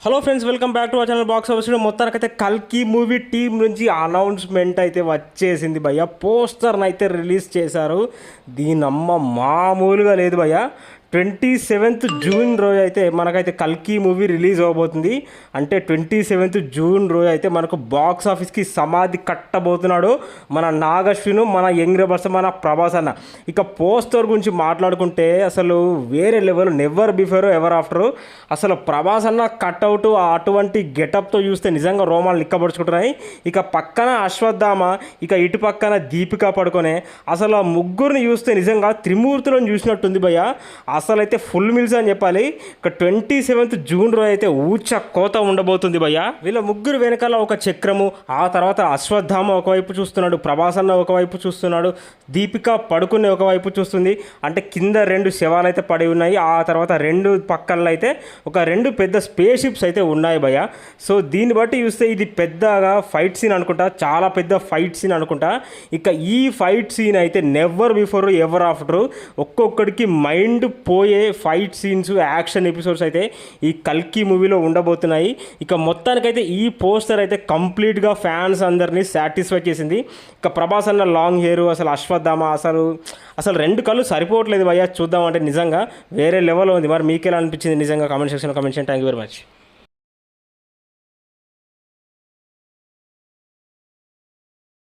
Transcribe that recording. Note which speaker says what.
Speaker 1: Hello friends, welcome back to our channel box office. మొత్తానికైతే కల్కి movie team నుంచి announcement అయితే వచ్చేసింది భయ్య. పోస్టర్ని అయితే రిలీజ్ చేశారు. దీనమ్మ మామూలుగా లేదు భయ్య. 27th జూన్ రోజు అయితే మనకైతే కల్కి మూవీ రిలీజ్ అవబోతుంది. అంటే 27th జూన్ రోజు అయితే మనకు బాక్స్ ఆఫీస్కి సమాధి కట్టబోతున్నాడు మన నాగశ్విను, మన యంగ్ రెబర్స్, మన ప్రభాస్ అన్న. ఇక పోస్టర్ గురించి మాట్లాడుకుంటే అసలు వేరే level, never before ever after. అసలు ప్రభాస్ అన్న కట్అవుట్ అటువంటి గెటప్తో చూస్తే నిజంగా రోమాలు నిక్కబడుచుకుంటున్నాయి. ఇక పక్కన అశ్వత్థామ, ఇక ఇటు పక్కన దీపికా పడుకొనే, అసలు ఆ ముగ్గురిని చూస్తే నిజంగా త్రిమూర్తులను చూసినట్టుంది భయ్య. అసలు అయితే ఫుల్ మిల్స్ అని చెప్పాలి. ఇక 27th జూన్ రోజు అయితే ఊచ కోత ఉండబోతుంది భయ్య. వీళ్ళ ముగ్గురు వెనకాల ఒక చక్రము, ఆ తర్వాత అశ్వత్థామ ఒకవైపు చూస్తున్నాడు, ప్రభాస్ అన్న ఒకవైపు చూస్తున్నాడు, దీపిక పడుకునే ఒకవైపు చూస్తుంది. అంటే కింద 2 శవాలు అయితే పడి ఉన్నాయి. ఆ తర్వాత 2 పక్కల్లో అయితే ఒక 2 పెద్ద స్పేస్ షిప్స్ అయితే ఉన్నాయి భయ్య. సో దీన్ని బట్టి చూస్తే ఇది పెద్దగా ఫైట్ సీన్ అనుకుంటా, చాలా పెద్ద ఫైట్ సీన్ అనుకుంటా. ఇక ఈ ఫైట్ సీన్ అయితే నెవర్ బిఫోర్ ఎవర్ ఆఫ్టర్. ఒక్కొక్కడికి మైండ్ పోయే ఫైట్ సీన్స్, యాక్షన్ ఎపిసోడ్స్ అయితే ఈ కల్కి మూవీలో ఉండబోతున్నాయి. ఇక మొత్తానికైతే ఈ పోస్టర్ అయితే కంప్లీట్గా ఫ్యాన్స్ అందరినీ సాటిస్ఫై చేసింది. ఇక ప్రభాస్ అన్న లాంగ్ హెయిర్, అసలు అశ్వత్థామ అసలు 2 కళ్ళు సరిపోవట్లేదు భయ్య. చూద్దామంటే నిజంగా వేరే లెవెల్ ఉంది. మరి మీకు ఎలా అనిపించింది నిజంగా? కామెంట్ సెక్షన్లో కామెంట్ చేయండి. Thank you very much.